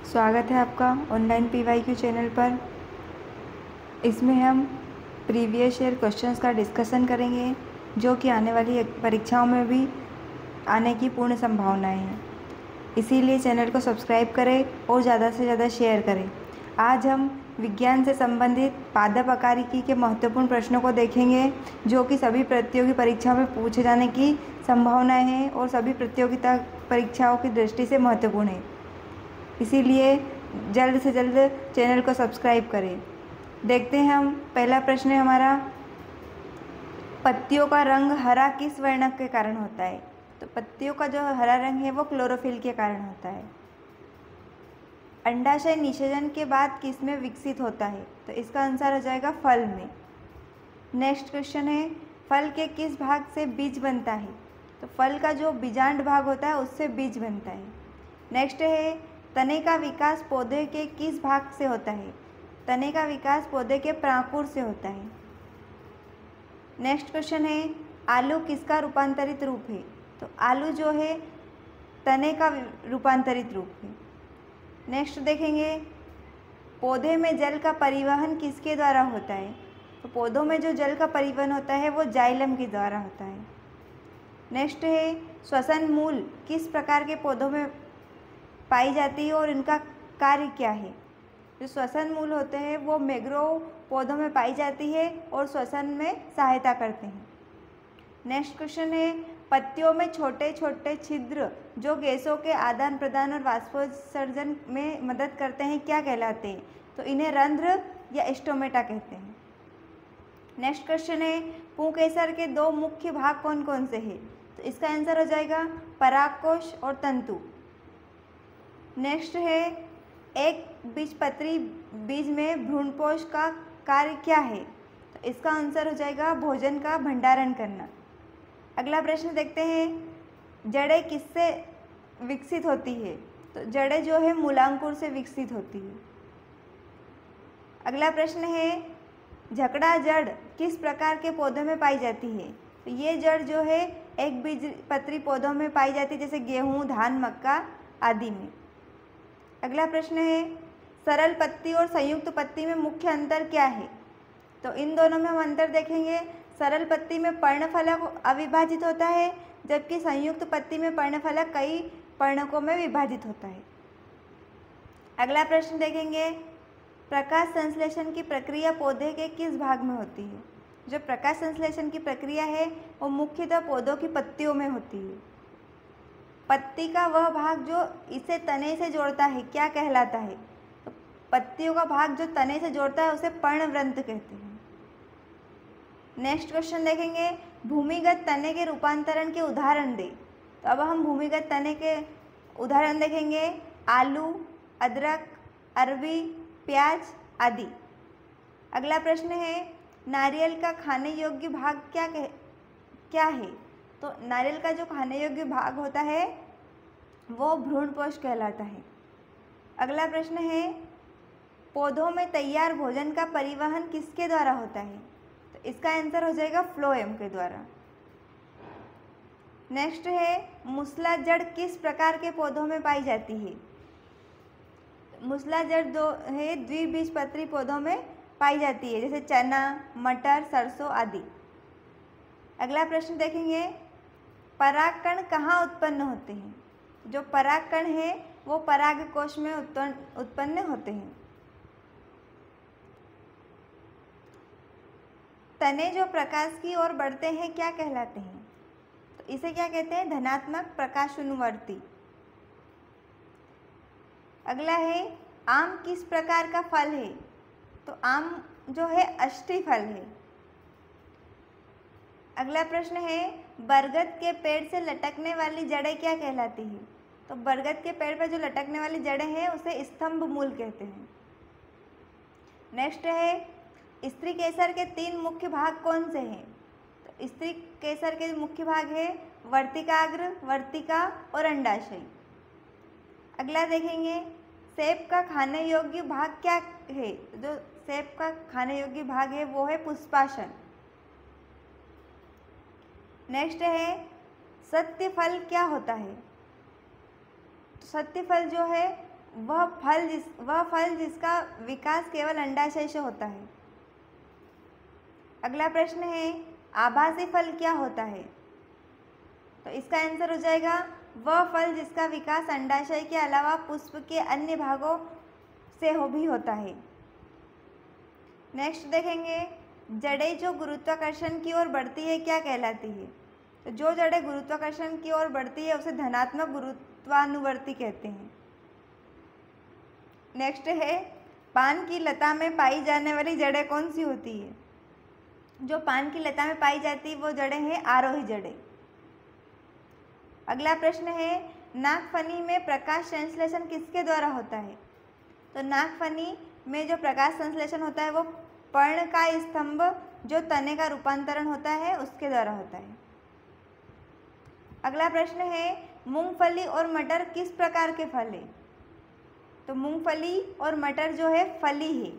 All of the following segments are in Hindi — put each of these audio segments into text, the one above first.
स्वागत है आपका ऑनलाइन पीवाईक्यू चैनल पर। इसमें हम प्रीवियस ईयर क्वेश्चंस का डिस्कशन करेंगे जो कि आने वाली परीक्षाओं में भी आने की पूर्ण संभावनाएं हैं। इसीलिए चैनल को सब्सक्राइब करें और ज़्यादा से ज़्यादा शेयर करें। आज हम विज्ञान से संबंधित पादप आकारिकी के महत्वपूर्ण प्रश्नों को देखेंगे जो कि सभी प्रतियोगी परीक्षाओं में पूछे जाने की संभावनाएं हैं और सभी प्रतियोगिता परीक्षाओं की दृष्टि से महत्वपूर्ण है। इसीलिए जल्द से जल्द चैनल को सब्सक्राइब करें। देखते हैं हम पहला प्रश्न है हमारा, पत्तियों का रंग हरा किस वर्णक के कारण होता है? तो पत्तियों का जो हरा रंग है वो क्लोरोफिल के कारण होता है। अंडाशय निषेचन के बाद किस में विकसित होता है? तो इसका आंसर हो जाएगा फल में। नेक्स्ट क्वेश्चन है, फल के किस भाग से बीज बनता है? तो फल का जो बीजांड भाग होता है उससे बीज बनता है। नेक्स्ट है, तने का विकास पौधे के किस भाग से होता है? तने का विकास पौधे के प्रांकुर से होता है। नेक्स्ट क्वेश्चन है, आलू किसका रूपांतरित रूप है? तो आलू जो है तने का रूपांतरित रूप है। नेक्स्ट देखेंगे, पौधे में जल का परिवहन किसके द्वारा होता है? तो पौधों में जो जल का परिवहन होता है वो जाइलम के द्वारा होता है। नेक्स्ट है, श्वसन मूल किस प्रकार के पौधों में पाई जाती है और इनका कार्य क्या है? जो श्वसन मूल होते हैं वो मैंग्रोव पौधों में पाई जाती है और श्वसन में सहायता करते हैं। नेक्स्ट क्वेश्चन है, पत्तियों में छोटे छोटे छिद्र जो गैसों के आदान प्रदान और वाष्पोत्सर्जन में मदद करते हैं क्या कहलाते हैं? तो इन्हें रंध्र या स्टोमेटा कहते हैं। नेक्स्ट क्वेश्चन है, पुंकेसर के दो मुख्य भाग कौन कौन से हैं? तो इसका आंसर हो जाएगा परागकोश और तंतु। नेक्स्ट है, एक बीजपत्री बीज में भ्रूणपोष का कार्य क्या है? तो इसका आंसर हो जाएगा भोजन का भंडारण करना। अगला प्रश्न देखते हैं, जड़ें किससे विकसित होती है? तो जड़ें जो है मूलांकुर से विकसित होती है। अगला प्रश्न है, झकड़ा जड़ किस प्रकार के पौधों में पाई जाती है? तो ये जड़ जो है एक बीजपत्री पौधों में पाई जाती है जैसे गेहूँ, धान, मक्का आदि में। अगला प्रश्न है, सरल पत्ती और संयुक्त पत्ती में मुख्य अंतर क्या है? तो इन दोनों में हम अंतर देखेंगे। सरल पत्ती में पर्णफलक अविभाजित होता है जबकि संयुक्त पत्ती में पर्णफलक कई पर्णकों में विभाजित होता है। अगला प्रश्न देखेंगे, प्रकाश संश्लेषण की प्रक्रिया पौधे के किस भाग में होती है? जो प्रकाश संश्लेषण की प्रक्रिया है वो मुख्यतः पौधों की पत्तियों में होती है। पत्ती का वह भाग जो इसे तने से जोड़ता है क्या कहलाता है? तो पत्तियों का भाग जो तने से जोड़ता है उसे पर्णवृंत कहते हैं। नेक्स्ट क्वेश्चन देखेंगे, भूमिगत तने के रूपांतरण के उदाहरण दे। तो अब हम भूमिगत तने के उदाहरण देखेंगे, आलू, अदरक, अरबी, प्याज आदि। अगला प्रश्न है, नारियल का खाने योग्य भाग क्या है? तो नारियल का जो खाने योग्य भाग होता है वो भ्रूणपोष कहलाता है। अगला प्रश्न है, पौधों में तैयार भोजन का परिवहन किसके द्वारा होता है? तो इसका आंसर हो जाएगा फ्लोएम के द्वारा। नेक्स्ट है, मूसला जड़ किस प्रकार के पौधों में पाई जाती है? मूसला जड़ दो है द्विबीजपत्री पौधों में पाई जाती है जैसे चना, मटर, सरसों आदि। अगला प्रश्न देखेंगे, परागकण कहाँ उत्पन्न होते हैं? जो परागकण है वो परागकोश में उत्पन्न होते हैं। तने जो प्रकाश की ओर बढ़ते हैं क्या कहलाते हैं? तो इसे क्या कहते हैं? धनात्मक प्रकाशानुवर्ती। अगला है, आम किस प्रकार का फल है? तो आम जो है अष्टी फल है। अगला प्रश्न है, बरगद के पेड़ से लटकने वाली जड़ें क्या कहलाती हैं? तो बरगद के पेड़ पर जो लटकने वाली जड़ें हैं उसे स्तंभ मूल कहते हैं। नेक्स्ट है, स्त्री केसर के 3 मुख्य भाग कौन से हैं? तो स्त्री केसर के मुख्य भाग है वर्तिकाग्र, वर्तिका और अंडाशय। अगला देखेंगे, सेब का खाने योग्य भाग क्या है? जो सेब का खाने योग्य भाग है वो है पुष्पासन। नेक्स्ट है, सत्य फल क्या होता है? तो सत्य फल जो है वह फल जिसका विकास केवल अंडाशय से होता है। अगला प्रश्न है आभासी फल क्या होता है? तो इसका आंसर हो जाएगा वह फल जिसका विकास अंडाशय के अलावा पुष्प के अन्य भागों से भी होता है। नेक्स्ट देखेंगे जड़ें जो गुरुत्वाकर्षण की ओर बढ़ती है क्या कहलाती है? तो जो जड़ें गुरुत्वाकर्षण की ओर बढ़ती है उसे धनात्मक गुरुत्वानुवर्ती कहते हैं। नेक्स्ट है पान की लता में पाई जाने वाली जड़ें कौन सी होती है? जो पान की लता में पाई जाती है वो जड़ें हैं आरोही जड़ें। अगला प्रश्न है नागफनी में प्रकाश संश्लेषण किसके द्वारा होता है? तो नागफनी में जो प्रकाश संश्लेषण होता है वो पर्ण का स्तंभ जो तने का रूपांतरण होता है उसके द्वारा होता है। अगला प्रश्न है मूंगफली और मटर किस प्रकार के फल है? तो मूंगफली और मटर जो है फली है।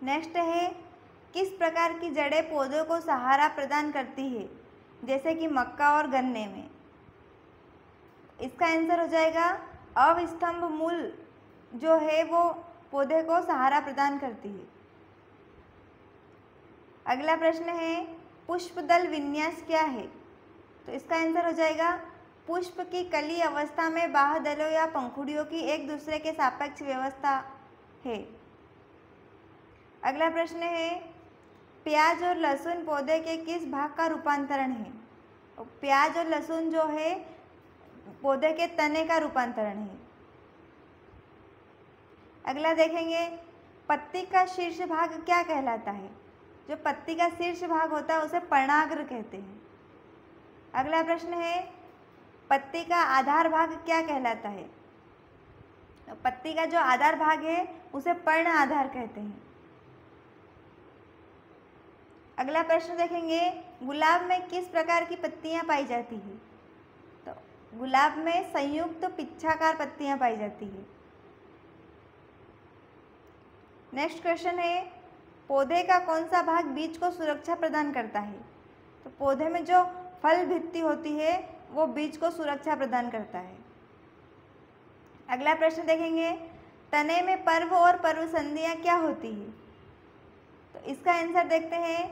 नेक्स्ट है किस प्रकार की जड़ें पौधों को सहारा प्रदान करती है जैसे कि मक्का और गन्ने में? इसका आंसर हो जाएगा अवस्तंभ मूल जो है वो पौधे को सहारा प्रदान करती है। अगला प्रश्न है पुष्पदल विन्यास क्या है? तो इसका आंसर हो जाएगा पुष्प की कली अवस्था में बाह्यदलों या पंखुड़ियों की एक दूसरे के सापेक्ष व्यवस्था है। अगला प्रश्न है प्याज और लहसुन पौधे के किस भाग का रूपांतरण है? तो प्याज और लहसुन जो है पौधे के तने का रूपांतरण है। अगला देखेंगे पत्ती का शीर्ष भाग क्या कहलाता है? जो पत्ती का शीर्ष भाग होता है उसे पर्णाग्र कहते हैं। अगला प्रश्न है पत्ती का आधार भाग क्या कहलाता है? तो पत्ती का जो आधार भाग है उसे पर्ण आधार कहते हैं। अगला प्रश्न देखेंगे गुलाब में किस प्रकार की पत्तियां पाई जाती है? तो गुलाब में संयुक्त पिच्छाकार पत्तियां पाई जाती है। नेक्स्ट क्वेश्चन है पौधे का कौन सा भाग बीज को सुरक्षा प्रदान करता है? तो पौधे में जो फल भित्ति होती है वो बीज को सुरक्षा प्रदान करता है। अगला प्रश्न देखेंगे तने में पर्व और पर्व संधियां क्या होती है? तो इसका आंसर देखते हैं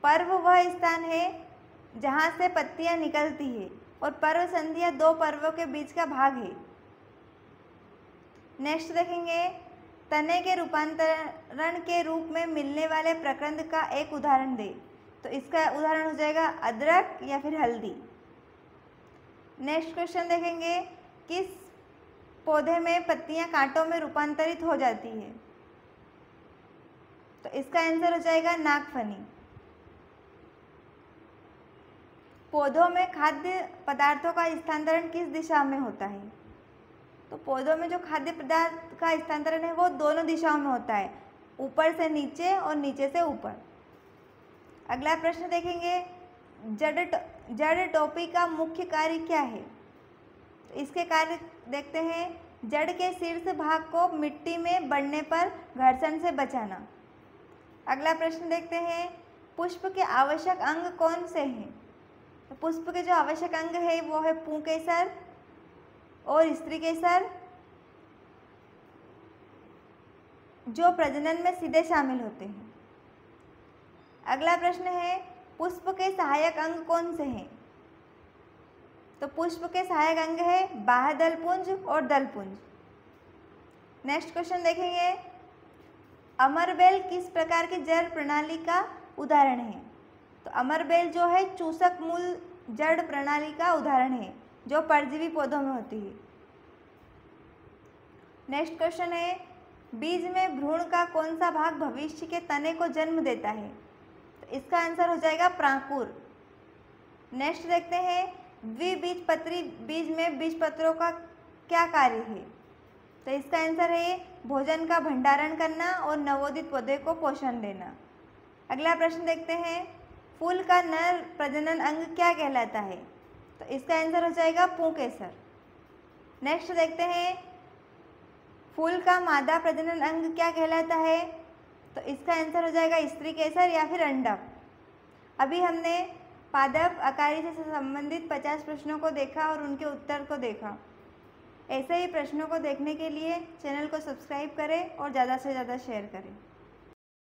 पर्व वह स्थान है जहाँ से पत्तियां निकलती है और पर्व संधियां दो पर्वों के बीच का भाग है। नेक्स्ट देखेंगे तने के रूपांतरण के रूप में मिलने वाले प्रकंद का एक उदाहरण दे। तो इसका उदाहरण हो जाएगा अदरक या फिर हल्दी। नेक्स्ट क्वेश्चन देखेंगे किस पौधे में पत्तियां कांटों में रूपांतरित हो जाती है? तो इसका आंसर हो जाएगा नागफनी। पौधों में खाद्य पदार्थों का स्थानांतरण किस दिशा में होता है? तो पौधों में जो खाद्य पदार्थ का स्थानांतरण है वो दोनों दिशाओं में होता है, ऊपर से नीचे और नीचे से ऊपर। अगला प्रश्न देखेंगे जड़ टोपी का मुख्य कार्य क्या है? तो इसके कार्य देखते हैं जड़ के शीर्ष भाग को मिट्टी में बढ़ने पर घर्षण से बचाना। अगला प्रश्न देखते हैं पुष्प के आवश्यक अंग कौन से हैं? तो पुष्प के जो आवश्यक अंग है वो है पुंकेसर और स्त्रीकेसर जो प्रजनन में सीधे शामिल होते हैं। अगला प्रश्न है पुष्प के सहायक अंग कौन से हैं? तो पुष्प के सहायक अंग है बाह्यदल पुंज और दल पुंज। नेक्स्ट क्वेश्चन देखेंगे अमरबेल किस प्रकार की जड़ प्रणाली का उदाहरण है? तो अमरबेल जो है चूसक मूल जड़ प्रणाली का उदाहरण है जो परजीवी पौधों में होती है। नेक्स्ट क्वेश्चन है बीज में भ्रूण का कौन सा भाग भविष्य के तने को जन्म देता है? तो इसका आंसर हो जाएगा प्रांकुर। नेक्स्ट देखते हैं द्विबीजपत्री बीज में बीजपत्रों का क्या कार्य है? तो इसका आंसर है भोजन का भंडारण करना और नवोदित पौधे को पोषण देना। अगला प्रश्न देखते हैं फूल का नर प्रजनन अंग क्या कहलाता है? तो इसका आंसर हो जाएगा पुंकेसर। नेक्स्ट देखते हैं फूल का मादा प्रजनन अंग क्या कहलाता है? तो इसका आंसर हो जाएगा स्त्रीकेसर या फिर अंडक। अभी हमने पादप अकारी से संबंधित 50 प्रश्नों को देखा और उनके उत्तर को देखा। ऐसे ही प्रश्नों को देखने के लिए चैनल को सब्सक्राइब करें और ज़्यादा से ज़्यादा शेयर करें।